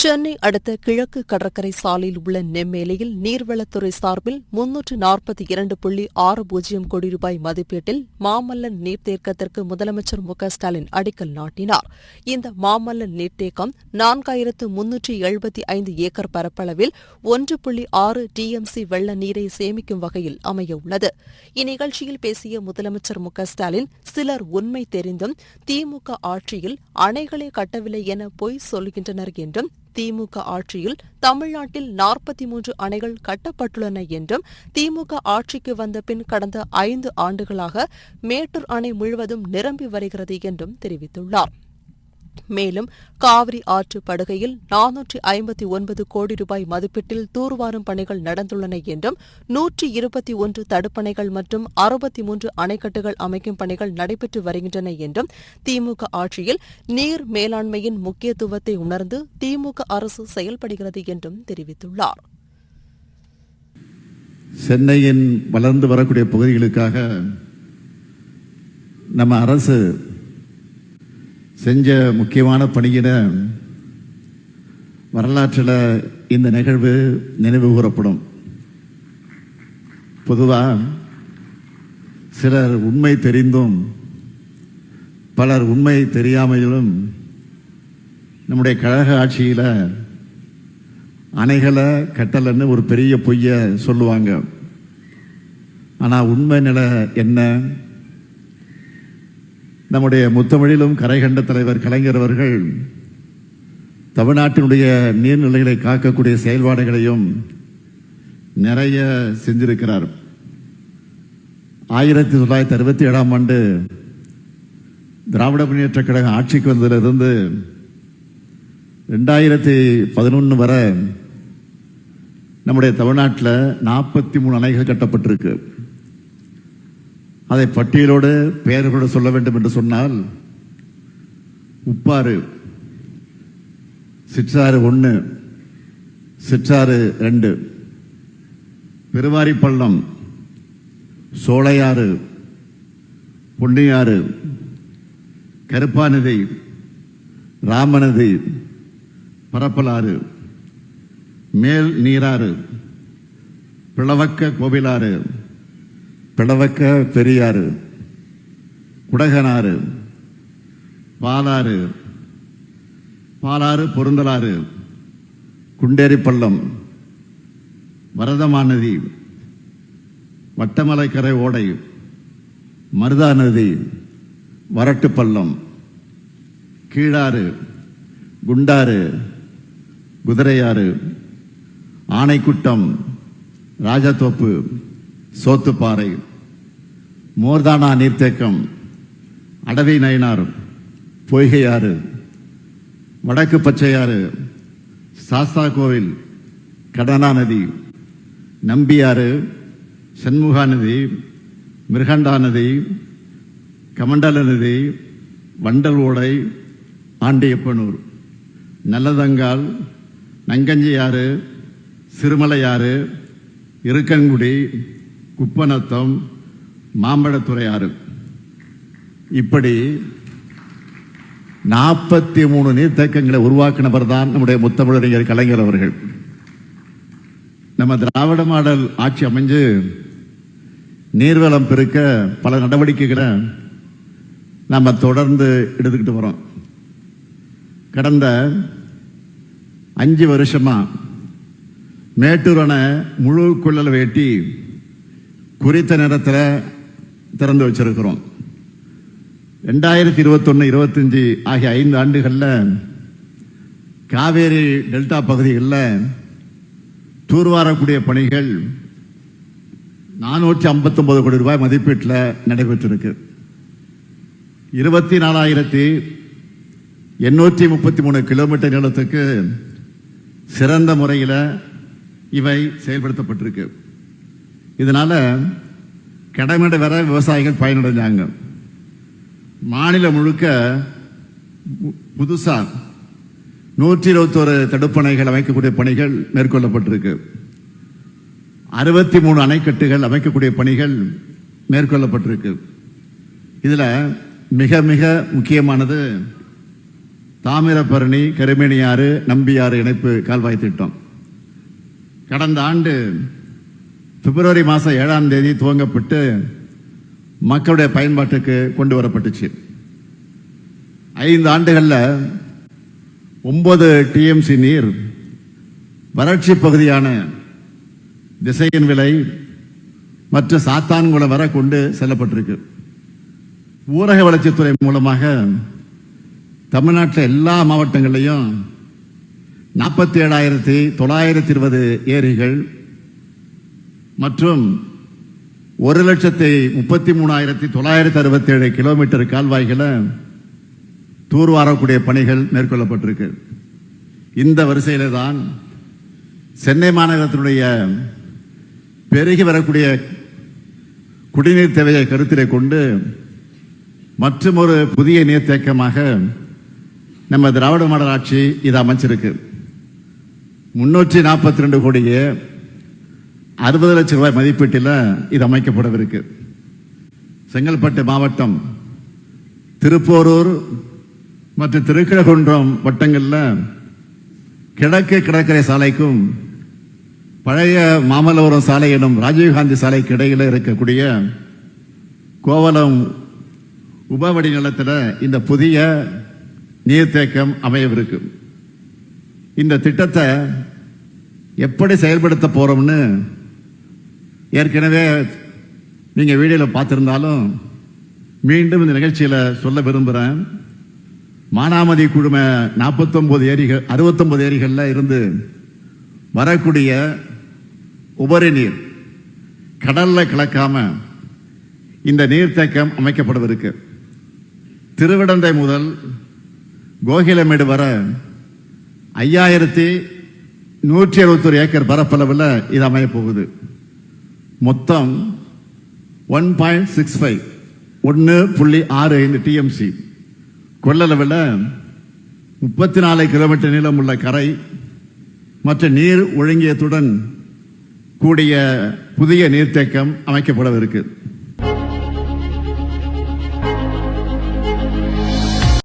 சென்னை அடுத்த கிழக்கு கடற்கரை சாலையில் உள்ள நெம்மேலியில் நீர்வளத்துறை சார்பில் 342.60 கோடி ரூபாய் மதிப்பீட்டில் மாமல்லன் நீர்த்தேக்கத்திற்கு முதலமைச்சர் மு.க.ஸ்டாலின் அடிக்கல் நாட்டினார். இந்த மாமல்லன் நீர்த்தேக்கம் 4375 ஏக்கர் பரப்பளவில் 1.6 டிஎம்சி வெள்ள நீரை சேமிக்கும் வகையில் அமையவுள்ளது. இந்நிகழ்ச்சியில் பேசிய முதலமைச்சர் மு.க.ஸ்டாலின், சிலர் உண்மை தெரிந்தும் திமுக ஆட்சியில் அணைகளை கட்டவில்லை என பொய் சொல்கின்றனர் என்றும், திமுக ஆட்சியில் தமிழ்நாட்டில் 43 அணைகள் கட்டப்பட்டுள்ளன என்றும், திமுக ஆட்சிக்கு வந்த பின் கடந்த 5 ஆண்டுகளாக மேட்டூர் அணை முழுவதும் நிரம்பி வருகிறது என்றும் தெரிவித்துள்ளார். மேலும் காவிரி ஆற்று படுகையில் 459 கோடி ரூபாய் மதிப்பீட்டில் தூர்வாரும் பணிகள் நடந்துள்ளன என்றும், 121 தடுப்பணைகள் மற்றும் 63 அணைக்கட்டுகள் அமைக்கும் பணிகள் நடைபெற்று வருகின்றன என்றும், திமுக ஆட்சியில் நீர் மேலாண்மையின் முக்கியத்துவத்தை உணர்ந்து திமுக அரசு செயல்படுகிறது என்றும் தெரிவித்துள்ளார். சென்னையின் வளர்ந்து வரக்கூடிய பகுதிகளுக்காக நம்ம அரசு செஞ்ச முக்கியமான பணியின வரலாற்றில் இந்த நிகழ்வு நினைவு கூறப்படும். பொதுவாக சிலர் உண்மை தெரிந்தும் பலர் உண்மை தெரியாமையிலும் நம்முடைய கழக ஆட்சியில் அணைகளை கட்டலன்னு ஒரு பெரிய பொய்யை சொல்லுவாங்க. ஆனால் உண்மை நிலை என்ன? நம்முடைய முத்தமிழிலும் கரை கண்ட தலைவர் கலைஞர் அவர்கள் தமிழ்நாட்டினுடைய நீர்நிலைகளை காக்கக்கூடிய செயல்பாடுகளையும் நிறைய செஞ்சிருக்கிறார். 1967ஆம் ஆண்டு திராவிட முன்னேற்ற கழகம் ஆட்சிக்கு வந்ததிலிருந்து 2011 வரை நம்முடைய தமிழ்நாட்டில் 43 அணைகள் கட்டப்பட்டிருக்கு. அதை பட்டியலோடு பெயர்களோடு சொல்ல வேண்டும் என்று சொன்னால், உப்பாறு, சிற்றாறு 1, சிற்றாறு 2, பெருவாரிப்பள்ளம், சோலையாறு, பொன்னியாறு, கருப்பாநதி, ராமநதி, பரப்பலாறு, மேல் நீராறு, பிளவக்க கோவிலாறு, பிளவக்க பெரியாறு, குடகனாறு, பாலாறு, பாலாறு பொருந்தலாறு, குண்டேரிப்பள்ளம், வரதமாநதி, வட்டமலைக்கரை ஓடை, மருதா நதி, வரட்டுப்பள்ளம், கீழாறு, குண்டாறு, குதிரையாறு, ஆனைக்குட்டம், ராஜத்தோப்பு, சோத்துப்பாறை, மோர்தானா நீர்த்தேக்கம், அடவி நயினார், பொய்கையாறு, வடக்கு பச்சையாறு, சாஸ்தா கோவில், கடனா நதி, நம்பியாறு, சண்முகா நதி, மிருகண்டா நதி, கமண்டல நதி, வண்டல் ஓடை, ஆண்டியப்பனூர், நல்லதங்கால், நங்கஞ்சியாறு, சிறுமலையாறு, இருக்கன்குடி, குப்பநத்தம், மாம்பழத்துறையாறு, இப்படி 43 நீர்த்தேக்கங்களை உருவாக்கினவர் தான் நம்முடைய முத்தமிழறிஞர் கலைஞர் அவர்கள். நம்ம திராவிட மாடல் ஆட்சி அமைஞ்சு நீர்வளம் பெருக்க பல நடவடிக்கைகளை நம்ம தொடர்ந்து எடுத்துக்கிட்டு வரோம். கடந்த 5 வருஷமா மேட்டூர் அணை முழு கொள்ளளவு வெட்டி குறித்த நேரத்தில் திறந்து வச்சிருக்கிறோம். 2021-25 ஆகிய 5 ஆண்டுகளில் காவேரி டெல்டா பகுதிகளில் தூர்வாரக்கூடிய பணிகள் 459 கோடி ரூபாய் மதிப்பீட்டில் நடைபெற்றிருக்கு. 24,833 கிலோமீட்டர் நீளத்துக்கு சிறந்த முறையில் இவை செயல்படுத்தப்பட்டிருக்கு. இதனால கடமையிட வர விவசாயிகள் பயனடைஞ்சாங்க. மாநிலம் முழுக்க புதுசா 121 தடுப்பணைகள் அமைக்கக்கூடிய பணிகள் மேற்கொள்ளப்பட்டிருக்கு. 63 அணைக்கட்டுகள் அமைக்கக்கூடிய பணிகள் மேற்கொள்ளப்பட்டிருக்கு. இதுல மிக மிக முக்கியமானது தாமிரபரணி கருமேனியாறு நம்பியாறு இணைப்பு கால்வாய் திட்டம் கடந்த ஆண்டு பிப்ரவரி மாதம் 7ஆம் தேதி துவங்கப்பட்டு மக்களுடைய பயன்பாட்டுக்கு கொண்டு வரப்பட்டுச்சு. 5 ஆண்டுகளில் 9 டிஎம்சி நீர் வறட்சி பகுதியான திசையின் விலை மற்றும் சாத்தான்குளம் வரை கொண்டு செல்லப்பட்டிருக்கு. ஊரக வளர்ச்சித்துறை மூலமாக தமிழ்நாட்டில் எல்லா மாவட்டங்களிலையும் 47,920 ஏரிகள் மற்றும் 1,33,967 கிலோமீட்டர் கால்வாய்களை தூர்வாரக்கூடிய பணிகள் மேற்கொள்ளப்பட்டிருக்கு. இந்த வரிசையில தான் சென்னை மாநகரத்தினுடைய பெருகி வரக்கூடிய குடிநீர் தேவையை கருத்திலே கொண்டு மற்றும் ஒரு புதிய நீர்த்தேக்கமாக நம்ம திராவிட மாடல் ஆட்சி இதை அமைச்சிருக்கு. 342 கோடியே 60 லட்சம் ரூபாய் மதிப்பீட்டில் இது அமைக்கப்படவிருக்கு. செங்கல்பட்டு மாவட்டம், திருப்போரூர் மற்றும் திருக்கழுகுன்றம் வட்டங்களில் கிழக்கு கடற்கரை சாலைக்கும் பழைய மாமல்லபுரம் சாலை எனும் ராஜீவ்காந்தி சாலைக்கு இடையில் இருக்கக்கூடிய கோவலம் உபவடி நிலத்தில் இந்த புதிய நீர்த்தேக்கம் அமையவிருக்கு. இந்த திட்டத்தை எப்படி செயல்படுத்த போறோம்னு ஏற்கனவே நீங்க வீடியோவில் பார்த்திருந்தாலும் மீண்டும் இந்த நிகழ்ச்சியில் சொல்ல விரும்புகிறேன். மானாமதி குழும 69 ஏரிகள் 69 ஏரிகளில் இருந்து வரக்கூடிய உபரி நீர் கடல்ல கலக்காம இந்த நீர்த்தேக்கம் அமைக்கப்படவிருக்கு. திருவிடந்தை முதல் கோகிலமேடு வர 5,161 ஏக்கர் பரப்பளவில் இது அமைய போகுது. மொத்தம் 1.65 1.65 டிஎம்சி கொள்ளளவில் 34 கிலோமீட்டர் நீளம் உள்ள கரை மற்ற நீர் ஒழுங்கியத்துடன் கூடிய புதிய நீர்த்தேக்கம் அமைக்கப்படவிருக்கு.